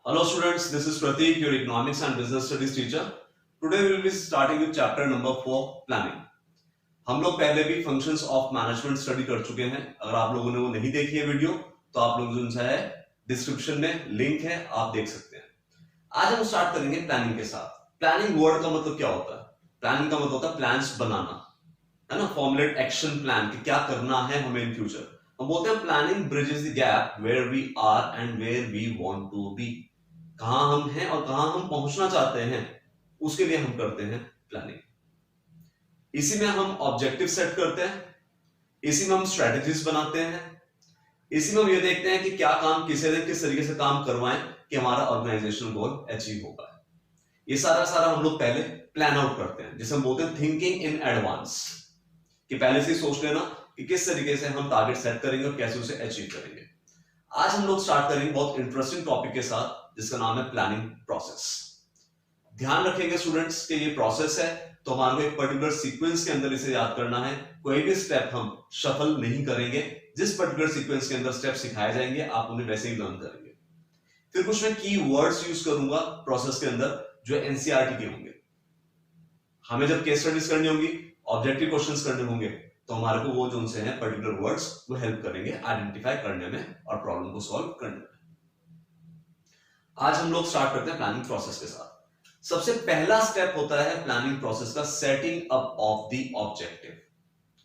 Hello students, this is Prateek, your economics and business studies teacher. Today we will be starting with chapter number 4, planning. हम लोग पहले भी functions of management study कर चुके हैं. अगर आप लोगों ने वो नहीं देखी है वीडियो तो आप लोग जो है डिस्क्रिप्शन में लिंक है, आप देख सकते हैं. आज हम स्टार्ट करेंगे प्लानिंग के साथ. प्लानिंग वर्ड का मतलब क्या होता है? प्लानिंग का मतलब होता है प्लान्स बनाना, है ना. फॉर्मुलेट एक्शन प्लान कि क्या करना है हमें इन फ्यूचर. हम बोलते हैं planning bridges the gap where we are and where we want to be. कहां हम हैं और कहां हम पहुंचना चाहते हैं, उसके लिए हम करते हैं प्लानिंग. इसी में हम ऑब्जेक्टिव सेट करते हैं, इसी में हम स्ट्रेटजीज बनाते हैं, इसी में हम ये देखते हैं कि क्या काम किस तरीके से काम करवाएं कि हमारा ऑर्गेनाइजेशनल गोल अचीव होगा. ये सारा हम लोग पहले प्लान आउट करते हैं, जिसे हम बोलते हैं थिंकिंग इन एडवांस. कि पहले से सोच लेना कि किस तरीके से हम टारगेट सेट करेंगे और कैसे उसे अचीव करेंगे. आज हम लोग स्टार्ट करेंगे बहुत इंटरेस्टिंग टॉपिक के साथ, जिसका नाम है प्लानिंग प्रोसेस. ध्यान रखेंगे स्टूडेंट्स कि ये प्रोसेस है तो हमारे को एक पर्टिकुलर सीक्वेंस के अंदर इसे याद करना है. कोई भी स्टेप हम शफल नहीं करेंगे. जिस पर्टिकुलर सीक्वेंस के अंदर स्टेप सिखाए जाएंगे आप उन्हें वैसे ही लर्न करेंगे. फिर कुछ मैं की वर्ड्स यूज करूंगा प्रोसेस के अंदर जो एनसीईआरटी के होंगे. हमें जब केस स्टडीज करनी होंगी, ऑब्जेक्टिव क्वेश्चंस करने होंगे, तो हमारे को वो जो से हैं पर्टिकुलर वर्ड्स वो हेल्प करेंगे आइडेंटिफाई करने में और प्रॉब्लम को सॉल्व करने में. आज हम लोग स्टार्ट करते हैं प्लानिंग प्रोसेस के साथ. सबसे पहला स्टेप होता है प्लानिंग प्रोसेस का setting up of the objective.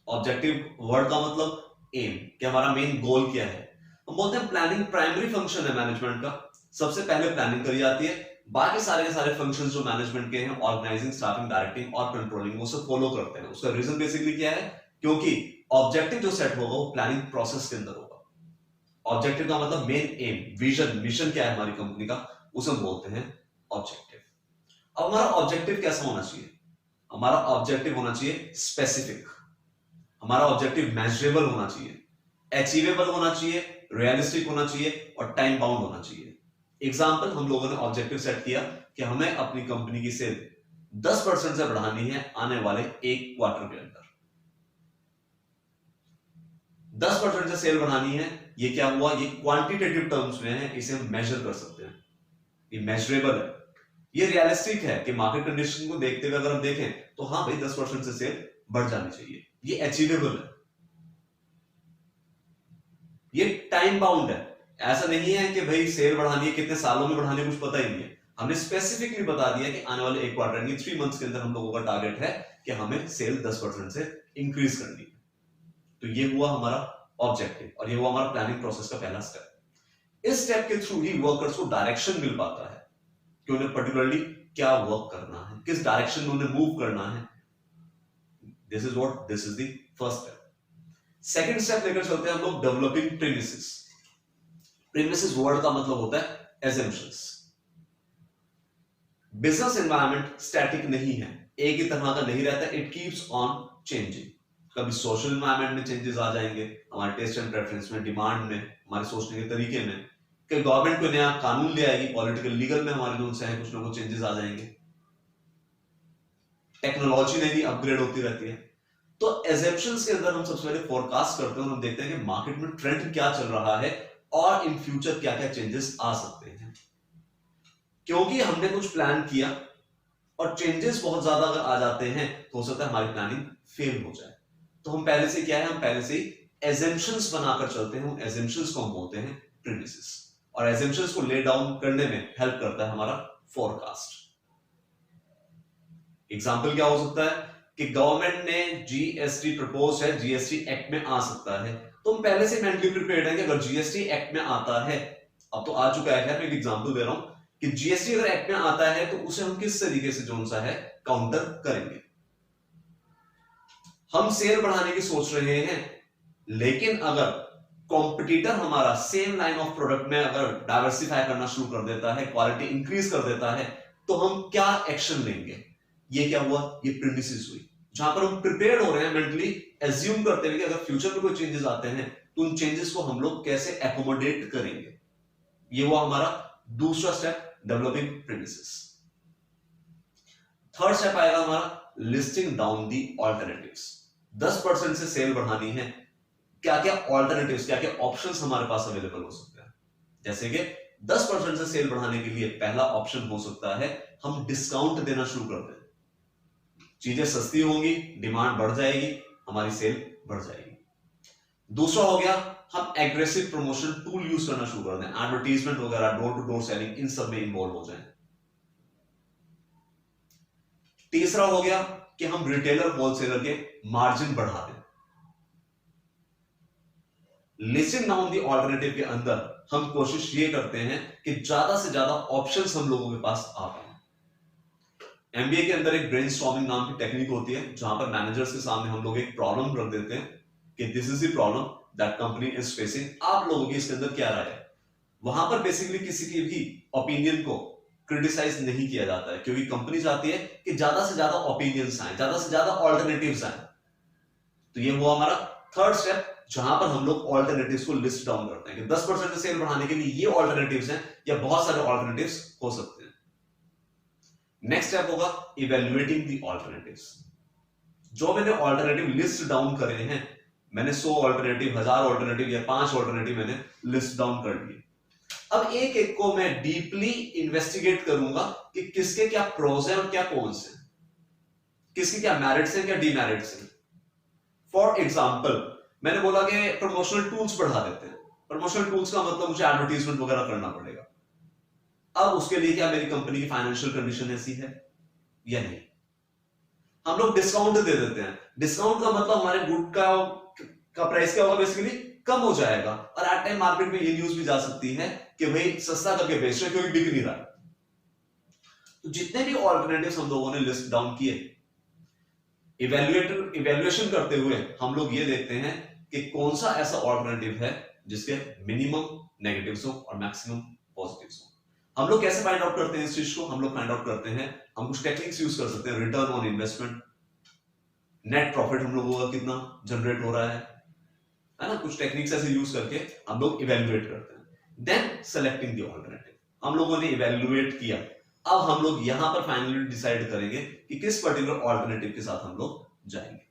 Objective word का मतलब एम, कि हमारा मेन गोल क्या है. हम बोलते हैं प्लानिंग प्राइमरी फंक्शन है मैनेजमेंट का. सबसे पहले प्लानिंग करी जाती है, बाकी सारे के सारे फंक्शंस जो मैनेजमेंट के हैं, ऑर्गेनाइजिंग, स्टाफिंग, डायरेक्टिंग और कंट्रोलिंग, वो सब फॉलो करते हैं. उसका रीजन बेसिकली क्या है? क्योंकि ऑब्जेक्टिव जो सेट होगा वो प्लानिंग प्रोसेस के अंदर होगा. ऑब्जेक्टिव का मतलब मेन एम, विजन, मिशन क्या है हमारी कंपनी का, उसे हम बोलते हैं ऑब्जेक्टिव. अब हमारा ऑब्जेक्टिव कैसा होना चाहिए? हमारा ऑब्जेक्टिव होना चाहिए स्पेसिफिक. हमारा ऑब्जेक्टिव मेजरेबल होना चाहिए, अचीवेबल होना चाहिए, रियलिस्टिक होना चाहिए और टाइम बाउंड होना चाहिए. एग्जाम्पल, हम लोगों ने ऑब्जेक्टिव सेट किया कि हमें अपनी कंपनी की सेल 10% से बढ़ानी है आने वाले एक क्वार्टर के अंदर. 10% से सेल बढ़ानी है. ये क्या हुआ? ये क्वांटिटेटिव टर्म्स में है, इसे हम मेजर कर सकते हैं. ये मेजरेबल है. ये रियलिस्टिक है कि मार्केट कंडीशन को देखते हुए अगर हम देखें तो हाँ भाई 10% से सेल बढ़ जानी चाहिए. ये अचीवेबल है. ये टाइम बाउंड है. ऐसा नहीं है कि भाई सेल बढ़ानी है, कितने सालों में बढ़ानी है, कुछ पता ही नहीं है. हमने स्पेसिफिकली बता दिया कि आने वाले एक क्वार्टर यानी 3 मंथ्स के अंदर हम लोगों का टारगेट है कि हमें सेल 10% से इंक्रीज करनी है. तो ये हुआ हमारा ऑब्जेक्टिव और ये हुआ हमारा प्लानिंग प्रोसेस का पहला स्टेप. इस स्टेप के थ्रू ही वर्कर्स को डायरेक्शन मिल पाता है कि उन्हें पर्टिकुलरली क्या वर्क करना है, किस डायरेक्शन में उन्हें मूव करना है. This is the first step. Second step लेकर चलते हैं हम लोग डेवलपिंग प्रीमिसेस. प्रीमिसेस वर्ड का मतलब होता है assumptions. बिजनेस एनवायरनमेंट स्टैटिक नहीं है, एक ही तरह का नहीं रहता. It keeps on changing. कभी सोशल एनवायरनमेंट में चेंजेस आ जाएंगे, हमारे टेस्ट एंड प्रेफरेंस में, डिमांड में, हमारे सोचने के तरीके में. कि गवर्नमेंट कोई नया कानून ले आएगी, पॉलिटिकल लीगल में हमारे जो है कुछ ना कुछ चेंजेस आ जाएंगे. टेक्नोलॉजी में भी अपग्रेड होती रहती है. तो assumptions के अंदर हम सबसे पहले फोरकास्ट करते हैं और हम देखते हैं कि मार्केट में ट्रेंड क्या चल रहा है और इन फ्यूचर क्या क्या चेंजेस आ सकते हैं. क्योंकि हमने कुछ प्लान किया और चेंजेस बहुत ज्यादा अगर आ जाते हैं तो हो सकता है हमारी प्लानिंग फेल हो जाए. तो हम पहले से क्या है, हम पहले से assumptions बनाकर चलते हैं. assumptions को हम बोलते हैं premises. और assumptions को ले डाउन करने में हेल्प करता है हमारा फोरकास्ट. एग्जाम्पल क्या हो सकता है कि गवर्नमेंट ने जीएसटी प्रपोज है, जीएसटी एक्ट में आ सकता है, तो हम पहले से मेंटली प्रिपेयर्ड हैं कि अगर जीएसटी एक्ट में आता है, अब तो आ चुका है, मैं एक एग्जांपल दे रहा हूं कि जीएसटी अगर एक्ट में आता है तो उसे हम किस तरीके से जो सा है काउंटर करेंगे. हम सेल बढ़ाने की सोच रहे हैं, लेकिन अगर कॉम्पिटिटर हमारा सेम लाइन ऑफ प्रोडक्ट में अगर डाइवर्सिफाई करना शुरू कर देता है, क्वालिटी इंक्रीज कर देता है, तो हम क्या एक्शन लेंगे. ये क्या हुआ? ये प्रीमिसेस हुई, जहां पर हम प्रिपेयर्ड हो रहे हैं, मेंटली एज्यूम करते हुए कि अगर फ्यूचर में कोई चेंजेस आते हैं तो उन चेंजेस को हम लोग कैसे एकोमोडेट करेंगे. ये हुआ हमारा दूसरा step, developing premises. Third step आएगा हमारा लिस्टिंग डाउन दी ऑल्टरनेटिव्स. 10% से सेल बढ़ानी है, क्या क्या ऑल्टरनेटिव्स, क्या क्या ऑप्शंस हमारे पास अवेलेबल हो सकते हैं. जैसे कि 10% से सेल बढ़ाने के लिए पहला ऑप्शन हो सकता है हम डिस्काउंट देना शुरू कर दें। चीजें सस्ती होंगी, डिमांड बढ़ जाएगी, हमारी सेल बढ़ जाएगी। दूसरा हो गया हम एग्रेसिव प्रमोशन टूल यूज करना शुरू कर दें, एडवर्टीजमेंट वगैरह, डोर टू डोर सेलिंग, इन सब में इन्वॉल्व हो जाएं। तीसरा हो गया कि हम रिटेलर होलसेलर के मार्जिन बढ़ा दें। लिस्टिंग डाउन दी ऑल्टरनेटिव के अंदर हम कोशिश ये करते हैं कि ज्यादा से ज्यादा ऑप्शंस हम लोगों के पास आ पाए। एमबीए के अंदर एक ब्रेनस्टॉर्मिंग नाम की टेक्निक होती है जहां पर मैनेजर्स के सामने हम लोग एक प्रॉब्लम रख देते हैं कि this is the problem that company is facing, आप लोगों की इसके अंदर क्या राय है। वहां पर बेसिकली किसी की भी ओपिनियन को क्रिटिसाइज नहीं किया जाता है, क्योंकि कंपनी चाहती है कि ज्यादा से ज्यादा ओपिनियंस आए, ज्यादा से ज्यादा ऑल्टरनेटिव्स आए। तो ये हुआ हमारा थर्ड स्टेप, जहां पर हम लोग ऑल्टरनेटिव्स को लिस्ट डाउन करते हैं कि 10% से सेल बढ़ाने के लिए ये ऑल्टरनेटिव्स हैं या बहुत सारे ऑल्टरनेटिव्स हो सकते हैं। नेक्स्ट स्टेप होगा इवैल्यूएटिंग द ऑल्टरनेटिव्स। जो मैंने ऑल्टरनेटिव लिस्ट डाउन करे हैं, मैंने 100 ऑल्टरनेटिव, 1000 ऑल्टरनेटिव या 5 ऑल्टरनेटिव मैंने लिस्ट डाउन कर लिए। अब एक एक को मैं डीपली इन्वेस्टिगेट करूंगा कि किसके क्या प्रोज हैं और क्या कॉन्स हैं, किसके क्या मेरिट्स हैं क्या डीमेरिट्स हैं। फॉर एग्जाम्पल मैंने बोला कि प्रमोशनल टूल्स बढ़ा देते हैं। प्रमोशनल टूल्स का मतलब मुझे एडवर्टीजमेंट वगैरह करना पड़ेगा। अब उसके लिए क्या मेरी कंपनी की फाइनेंशियल कंडीशन ऐसी है या नहीं। हम लोग डिस्काउंट दे देते हैं। डिस्काउंट का मतलब हमारे गुड का प्राइस क्या होगा, बेसिकली कम हो जाएगा। और एट टाइम मार्केट में ये न्यूज भी जा सकती है कि भाई सस्ता करके बेच रहे क्योंकि बिक नहीं रहा। तो जितने भी ऑल्टरनेटिव्स हम लोगों ने लिस्ट डाउन किए, इवैल्यूएशन करते हुए हम लोग ये देखते हैं कि कौन सा ऐसा ऑल्टरनेटिव है जिसके मिनिमम नेगेटिव्स हो और मैक्सिमम पॉजिटिव्स हो। हम लोग कैसे फाइंड आउट करते हैं इस चीज को? हम लोग फाइंड आउट करते हैं, हम कुछ टेक्निक्स यूज कर सकते हैं। Return on investment, net profit हम लोगों का कितना जनरेट हो रहा है ना। कुछ टेक्निक्स ऐसे यूज करके हम लोग इवैल्यूएट करते हैं। Then selecting the alternative. हम लोगों ने इवैल्यूएट किया, अब हम लोग यहां पर फाइनली डिसाइड करेंगे कि किस पर्टिकुलर ऑल्टरनेटिव के साथ हम लोग जाएंगे।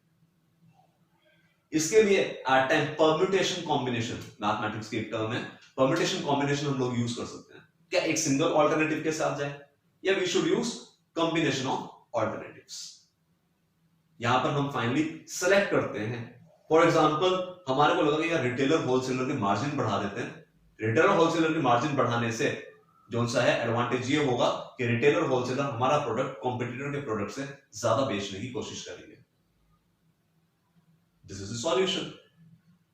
इसके लिए at time permutation combination, mathematics की एक टर्म है, परम्यूटेशन कॉम्बिनेशन हम लोग यूज कर सकते हैं। क्या एक सिंगल ऑल्टरनेटिव के साथ जाए या we should use combination of alternatives. यहां पर हम फाइनली सेलेक्ट करते हैं। फॉर एग्जांपल हमारे को लगा कि यार रिटेलर होलसेलर के मार्जिन बढ़ा देते हैं। रिटेलर होलसेलर के मार्जिन बढ़ाने से जो सा है एडवांटेज ये होगा कि रिटेलर होलसेलर हमारा प्रोडक्ट कॉम्पिटिटर के प्रोडक्ट से ज्यादा बेचने की कोशिश करेंगे। This is the solution.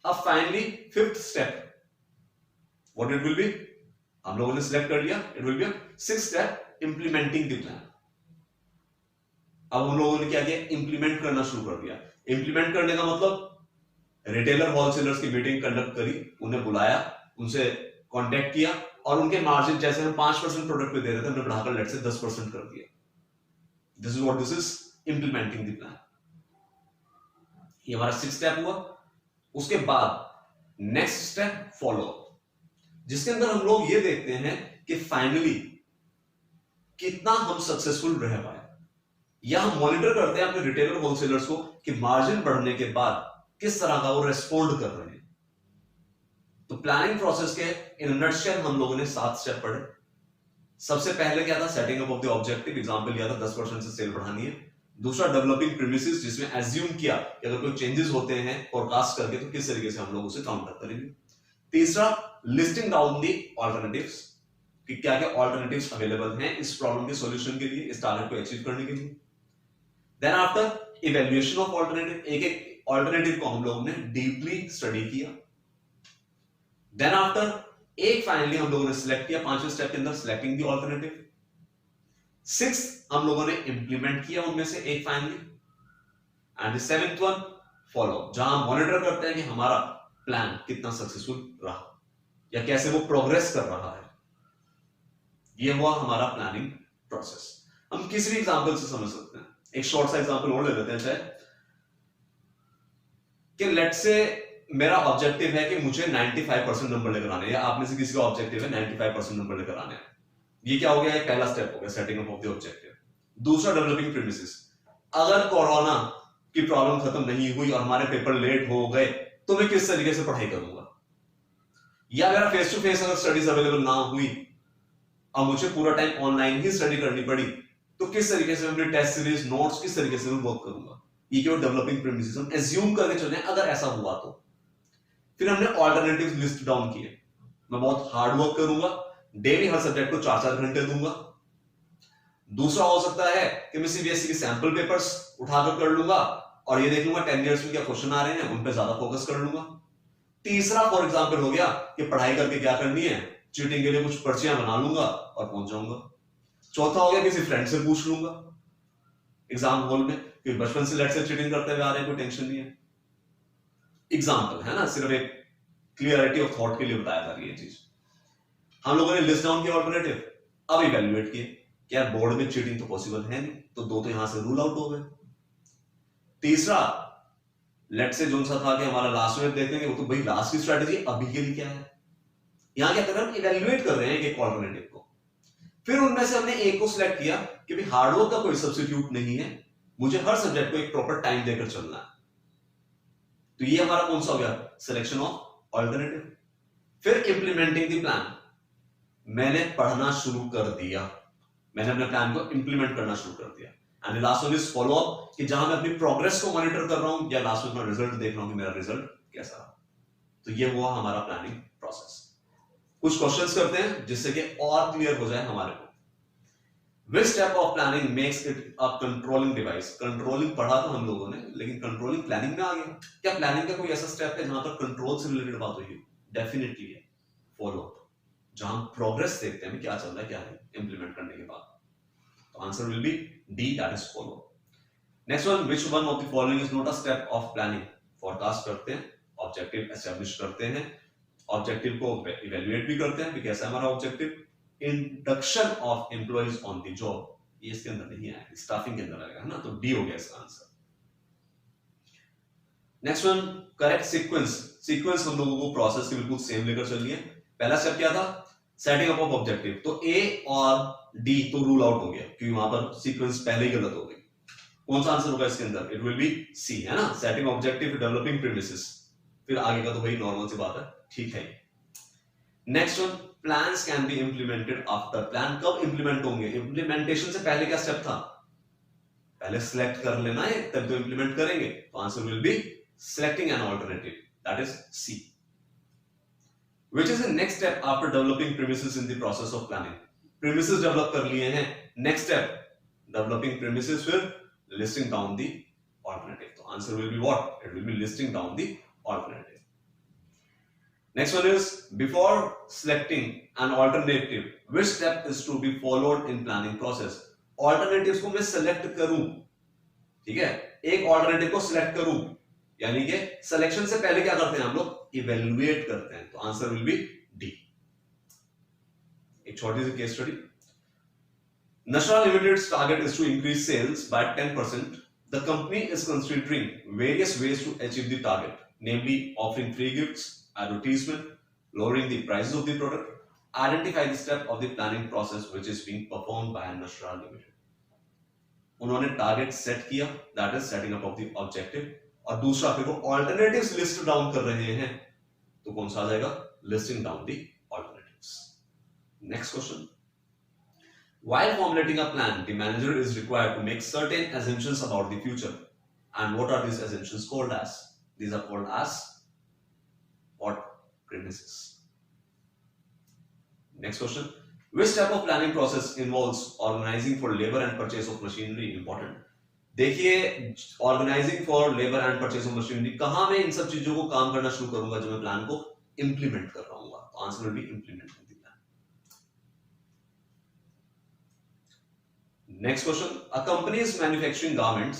अब finally fifth step what it will be, हम लोगों ने सिलेक्ट कर लिया, it will be sixth step, implementing the plan. अब हम लोगों ने क्या किया, इंप्लीमेंट करना शुरू कर दिया। इंप्लीमेंट करने का मतलब रिटेलर होलसेलर्स की मीटिंग कंडक्ट करी, उन्हें बुलाया, उनसे कांटेक्ट किया और उनके मार्जिन जैसे हम 5% प्रोडक्ट पे दे रहे थे, हमने बढ़ाकर लेट से 10% कर दिया। This is what this is implementing the plan. ये हमारा सिक्स्थ स्टेप हुआ। उसके बाद नेक्स्ट स्टेप फॉलो, जिसके अंदर हम लोग ये देखते हैं कि फाइनली कितना हम सक्सेसफुल रह पाए, या हम मॉनिटर करते हैं अपने रिटेलर होलसेलर्स को कि मार्जिन बढ़ने के बाद किस तरह का वो रेस्पॉन्ड कर रहे हैं। तो प्लानिंग प्रोसेस के इन नटशेल हम लोगों ने 7 स्टेप पढ़े। सबसे पहले क्या था, setting up of the objective, example लिया था 10% से सेल बढ़ानी है। दूसरा डेवलपिंग प्रीमिसेस, जिसमें एज्यूम किया कि अगर कोई चेंजेस होते हैं फोरकास्ट करके तो किस तरीके से हम लोग उसे काउंटर करेंगे। तीसरा लिस्टिंग डाउन द ऑल्टरनेटिव्स, कि क्या क्या ऑल्टरनेटिव्स अवेलेबल हैं इस प्रॉब्लम के सॉल्यूशन के लिए, इस टारगेट को अचीव करने के लिए। Then after evaluation of alternative, एक एक ऑल्टरनेटिव को हम लोगों ने डीपली स्टडी किया। देन आफ्टर एक फाइनली हम लोगों ने सिलेक्ट किया, 5वें स्टेप के अंदर सिलेक्टिंग द ऑल्टरनेटिव। 6th हम लोगों ने इंप्लीमेंट किया उनमें से एक finally. And the 7th one follow, जहां मॉनिटर करते हैं कि हमारा प्लान कितना सक्सेसफुल रहा या कैसे वो प्रोग्रेस कर रहा है। ये हुआ हमारा प्लानिंग प्रोसेस। हम किसी भी एग्जांपल से समझ सकते हैं। एक शॉर्ट सा एग्जांपल और ले लेते हैं, चाहे कि लेट से मेरा ऑब्जेक्टिव है कि मुझे 95% नंबर लेकर आने, या आप में से किसी का ऑब्जेक्टिव है 95% नंबर लेकर आने। ये क्या हो गया, ये पहला स्टेप हो गया, setting up of the objective. दूसरा डेवलपिंग प्रीमिसेस, अगर कोरोना की प्रॉब्लम खत्म नहीं हुई और हमारे पेपर लेट हो गए तो मैं किस तरीके से पढ़ाई करूंगा। या मेरा फेस टू फेस अगर स्टडीज अवेलेबल ना हुई, अब मुझे पूरा टाइम ऑनलाइन ही स्टडी करनी पड़ी, तो किस तरीके से अपने टेस्ट सीरीज नोट्स किस तरीके से मैं वर्क करूंगा, ये केवल डेवलपिंग प्रीमिसेस हम एज्यूम करके चले अगर ऐसा हुआ तो। फिर हमने ऑल्टरनेटिव लिस्ट डाउन किए। मैं बहुत हार्ड वर्क करूंगा, डेली हर सब्जेक्ट को 4-4 घंटे दूंगा। दूसरा हो सकता है कि मैं सीबीएसई के सैंपल पेपर्स उठाकर कर लूंगा और ये देख लूंगा 10 इयर्स में क्या क्वेश्चन आ रहे हैं, उन पे ज्यादा फोकस कर लूंगा। तीसरा फॉर एग्जांपल हो गया कि पढ़ाई करके क्या करनी है, चीटिंग के लिए कुछ पर्चियां बना लूंगा और पहुंच जाऊंगा। चौथा हो गया किसी फ्रेंड से पूछ लूंगा एग्जाम हॉल में, कि बचपन से लेट से चीटिंग करते हुए आ रहे हैं, कोई टेंशन नहीं है। एग्जाम्पल है ना, सिर्फ एक क्लियरिटी ऑफ थॉट के लिए बताया था ये चीज। हम लोगों ने लिस्ट डाउन किया ऑल्टरनेटिव, अब इवैल्यूएट किए कि यार बोर्ड में चीटिंग तो पॉसिबल है नहीं, तो दो तो यहां से रूल आउट हो गए। तीसरा लेट से जो सा था कि हमारा लास्ट में देखेंगे, वो तो भाई लास्ट की स्ट्रेटजी अभी के लिए क्या है, यहां क्या कर रहे हैं, इवैल्यूएट कर रहे हैं एक ऑल्टरनेटिव को। फिर उनमें से हमने एक को सिलेक्ट किया कि भाई हार्डवर्क का कोई सब्स्टिट्यूट नहीं है, मुझे हर सब्जेक्ट को एक प्रॉपर टाइम देकर चलना है। तो ये हमारा कौन सा हो गया, सिलेक्शन ऑफ ऑल्टरनेटिव। फिर इंप्लीमेंटिंग द प्लान, मैंने पढ़ना शुरू कर दिया, मैंने अपने प्लान को इंप्लीमेंट करना शुरू कर दिया। And last one is follow up, कि जहां मैं अपनी प्रोग्रेस को मॉनिटर कर रहा हूं या लास्ट में अपना रिजल्ट देख रहा हूं कि मेरा रिजल्ट कैसा रहा। तो ये हुआ हमारा प्लानिंग प्रोसेस। कुछ क्वेश्चंस करते हैं जिससे कि और क्लियर हो जाए हमारे को। Which step of planning makes it a controlling device? Controlling पढ़ा था हम लोगों ने, लेकिन कंट्रोलिंग प्लानिंग में आ गया। क्या प्लानिंग का कोई ऐसा स्टेप है जहां पर कंट्रोल से रिलेटेड बात हुई है? डेफिनेटली है, फॉलो अप, जहां हम प्रोग्रेस देखते हैं क्या चल रहा है क्या है इंप्लीमेंट करने के बाद। तो answer will B D, that is follow. Next one, which one of the following is not a step of planning? Forecast करते हैं, ऑब्जेक्टिव एस्टेब्लिश करते हैं, ऑब्जेक्टिव को इवैल्यूएट भी करते हैं कि कैसा है हमारा objective. Induction of employees on the job, ये इसके अंदर नहीं आया, स्टाफिंग के अंदर आएगा, है ना, तो डी हो गया इसका answer. Next one, correct sequence. Sequence हम लोगों को प्रोसेस के बिल्कुल सेम लेकर चलिए। पहला स्टेप क्या था, सेटिंग अप ऑफ ऑब्जेक्टिव, तो ए और डी तो रूल आउट हो गया क्योंकि वहां पर सीक्वेंस पहले ही गलत हो गई। कौन सा आंसर होगा इसके अंदर, इट विल बी सी, है ना, सेटिंग ऑब्जेक्टिव, डेवलपिंग प्रीमिसेस। फिर आगे का तो वही नॉर्मल सी बात है, ठीक है। Next one, plans can be implemented after. Plan कब इंप्लीमेंट होंगे, इंप्लीमेंटेशन से पहले क्या स्टेप था, पहले सिलेक्ट कर लेना है तब तो इंप्लीमेंट करेंगे। तो answer will be selecting an alternative, that is C. Which is the next step after developing premises in the process of planning. Premises develop कर लिए हैं, नेक्स्ट स्टेप डेवलपिंग प्रीमिसेस, फिर लिस्टिंग डाउन द ऑल्टरनेटिव। तो answer will be what, it will be listing down the alternative. Next one is, before selecting an alternative, which step is to be followed in planning process? Alternatives को मैं select करूं, ठीक है, एक alternative को select करूं, यानी कि selection से पहले क्या करते हैं हम लोग, evaluate करते हैं। तो आंसर will be D। एक छोटी सी case study. Nashra Limited's target is to increase sales by 10%. The company is considering various ways to achieve the target, namely offering free gifts, advertisement, lowering the prices of the product. Identify the step of the planning process which is being performed by Nashra Limited. उन्होंने target set किया, that is setting up of the objective, और दूसरा फिर वो alternatives list down कर रहे हैं, तो कौन सा आ जाएगा, listing down the alternatives. Next question, while formulating a plan, the manager is required to make certain assumptions about the future. And what are these assumptions called as? These are called as what? Premises. Next question, which type of planning process involves organizing for labor and purchase of machinery? Important. देखिए, organizing for labor and purchase of machinery, कहां मैं इन सब चीजों को काम करना शुरू करूंगा जब मैं प्लान को इंप्लीमेंट कर रहा हूँ। तो answer will B implement. Next question, a company is manufacturing garments.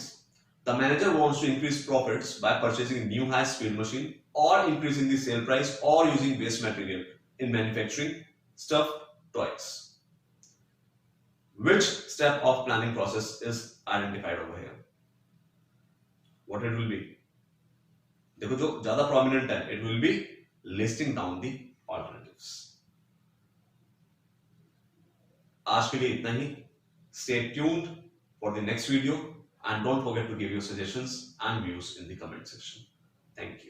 The manager wants to increase profits by purchasing a new high-speed machine or increasing the sale price or using waste material in manufacturing stuffed toys. Which step of planning process is identified over here? What it will be? देखो जो ज्यादा prominent है, it will be listing down the alternatives. आज के लिए इतना ही। Stay tuned for the next video and don't forget to give your suggestions and views in the comment section. Thank you.